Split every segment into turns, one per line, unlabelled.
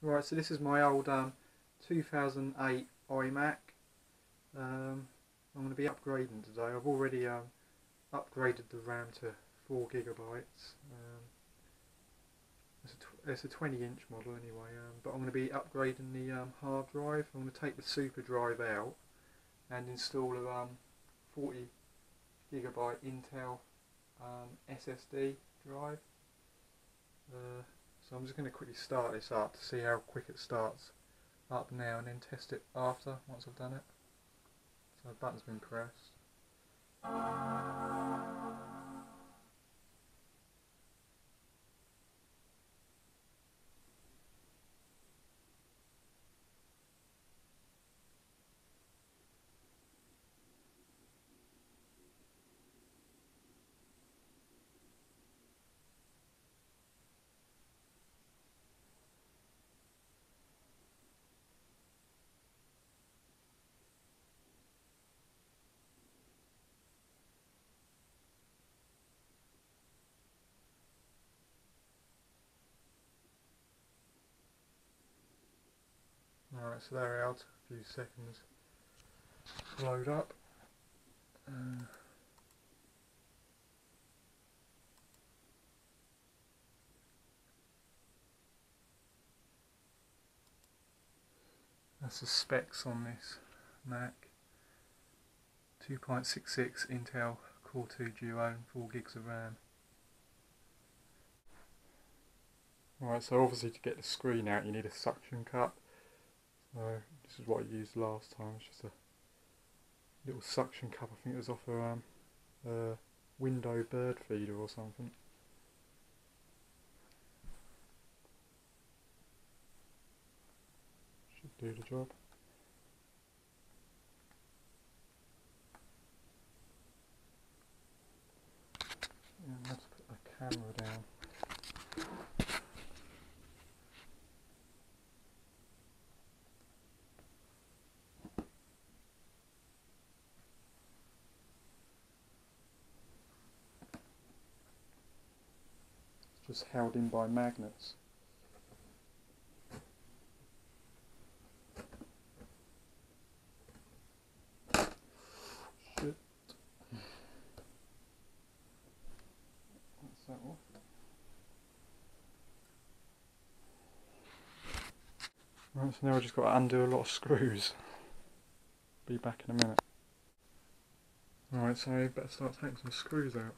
Right, so this is my old 2008 iMac. I'm going to be upgrading today. I've already upgraded the RAM to 4 gigabytes. It's a 20-inch model anyway, but I'm going to be upgrading the hard drive. I'm going to take the super drive out and install a 40 gigabyte Intel SSD drive. So I'm just going to quickly start this up to see how quick it starts up now, and then test it after, once I've done it. So the button's been pressed. Alright, so there we are, a few seconds to load up. That's the specs on this Mac. 2.66 Intel Core 2 Duo and 4 gigs of RAM. Alright, so obviously to get the screen out you need a suction cup. So this is what I used last time. It's just a little suction cup. I think it was off a window bird feeder or something. Should do the job. Yeah, let's put the camera down. Just held in by magnets. Shit. That's that off. Right, so now I've just got to undo a lot of screws. Be back in a minute. Alright, so I better start taking some screws out.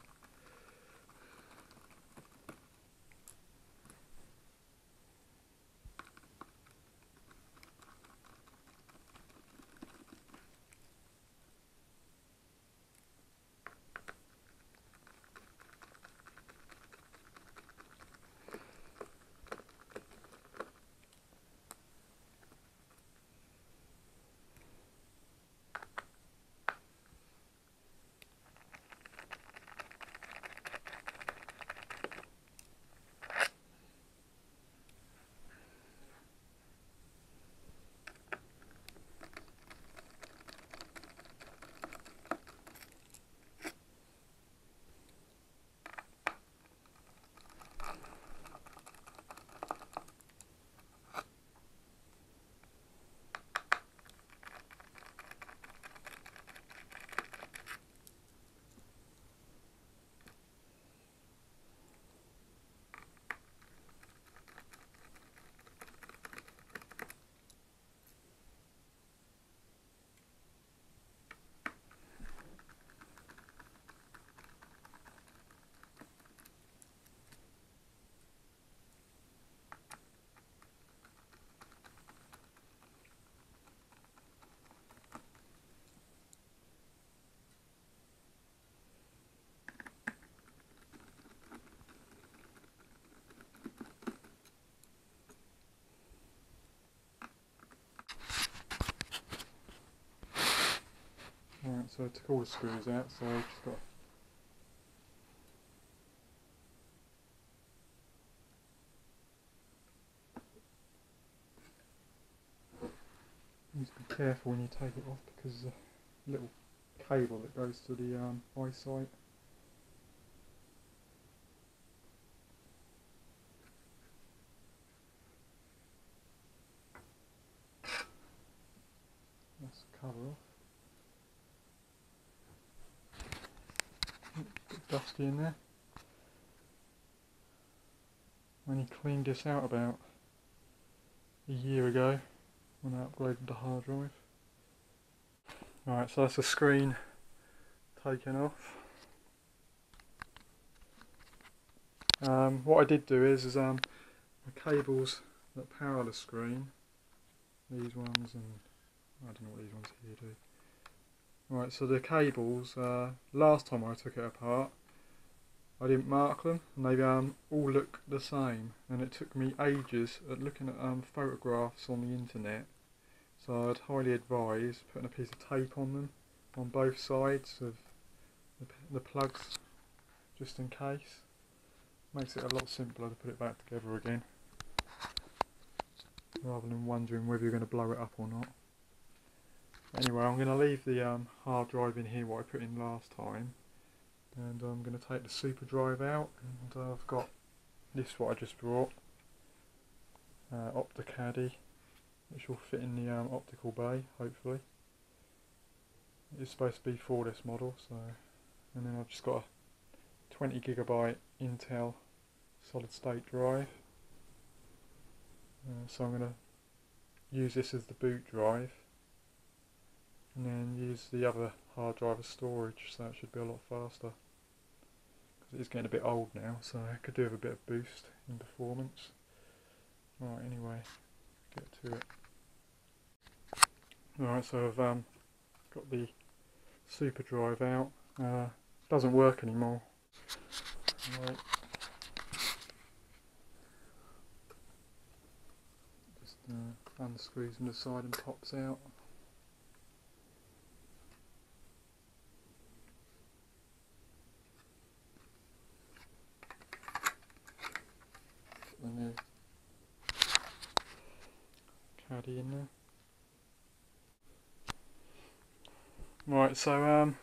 Alright, so I took all the screws out, so I've just got you need to be careful when you take it off because there's a little cable that goes to the eyesight. cover off. Bit dusty in there. I only cleaned this out about a year ago when I upgraded the hard drive. Alright, so that's the screen taken off. What I did do is the cables that power the screen, these ones, and I don't know what these ones here do. Right, so the cables, last time I took it apart, I didn't mark them, and they all look the same, and it took me ages at looking at photographs on the internet, so I'd highly advise putting a piece of tape on them, on both sides of the plugs, just in case. Makes it a lot simpler to put it back together again, rather than wondering whether you're going to blow it up or not. Anyway, I'm going to leave the hard drive in here what I put in last time, and I'm going to take the super drive out, and I've got this what I just brought, caddy, which will fit in the optical bay, hopefully. It's supposed to be for this model, so, and then I've just got a 20GB Intel solid state drive, so I'm going to use this as the boot drive, and then use the other hard drive as storage, so it should be a lot faster, because it is getting a bit old now, so I could do with a bit of boost in performance. Right, anyway, get to it. Alright, so I've got the super drive out. Doesn't work anymore. Right. Just unscrews from the side and pops out. Put the new caddy in there. Right, so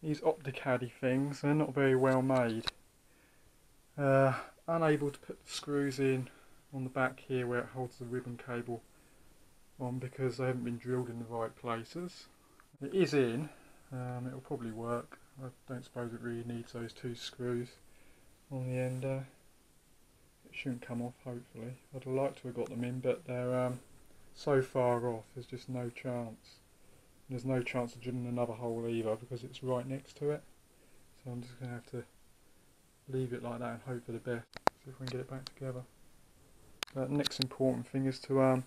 these opticaddy things, they're not very well made. Unable to put the screws in on the back here where it holds the ribbon cable on, because they haven't been drilled in the right places. It is in, it'll probably work. I don't suppose it really needs those two screws on the end there. It shouldn't come off, hopefully. I'd like to have got them in, but they're so far off, there's just no chance. There's no chance of drilling another hole either, because it's right next to it. So I'm just going to have to leave it like that and hope for the best. See if we can get it back together. Next important thing is to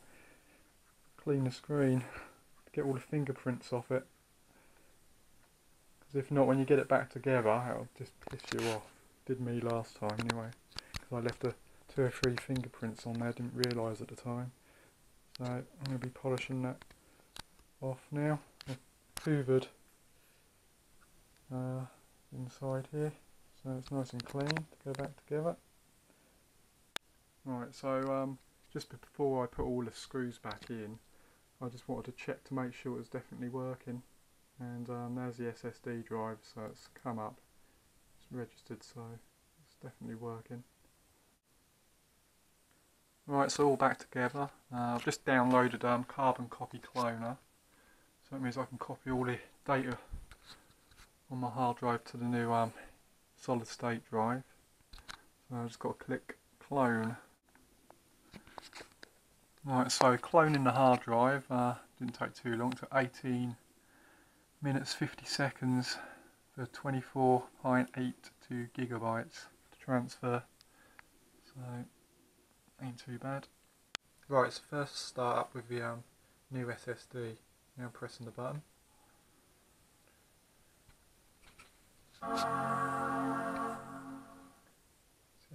clean the screen, get all the fingerprints off it. Because if not, when you get it back together, it'll just piss you off. Did me last time anyway. Because I left 2 or 3 fingerprints on there, I didn't realise at the time. So I'm going to be polishing that off now. I've hoovered inside here, so it's nice and clean to go back together. Right, so just before I put all the screws back in, I just wanted to check to make sure it was definitely working. And there's the SSD drive, so it's come up, it's registered, so it's definitely working. Right, so all back together. I've just downloaded Carbon Copy Cloner, so that means I can copy all the data on my hard drive to the new solid state drive. So I've just got to click clone. Right, so cloning the hard drive didn't take too long. It took 18 minutes 50 seconds for 24.82 gigabytes to transfer, so ain't too bad. Right, so first start up with the new SSD. Now I'm pressing the button. See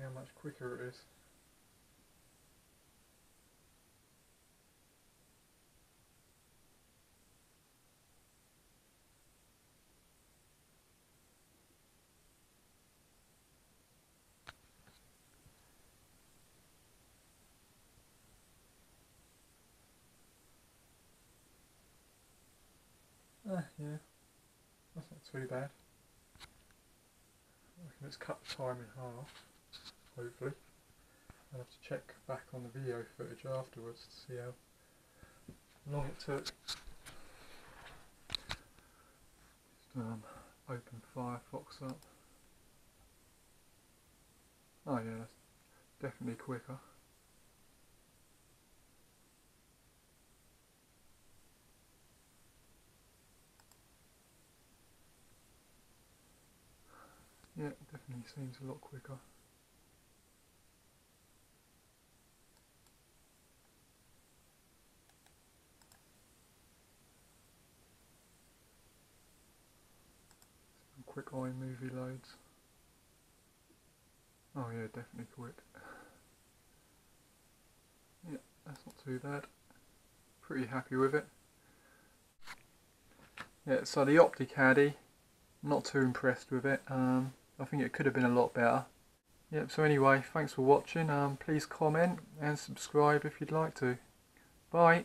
how much quicker it is. Yeah, that's not too bad. I reckon it's cut the time in half, hopefully. I'll have to check back on the video footage afterwards to see how long it took. Open Firefox up. Oh yeah, that's definitely quicker. Yeah, it definitely seems a lot quicker. Some quick iMovie loads. Oh yeah, definitely quick. Yeah, that's not too bad. Pretty happy with it. Yeah, so the OptiCaddy, not too impressed with it. I think it could have been a lot better. Yep, so anyway, thanks for watching. Please comment and subscribe if you'd like to. Bye.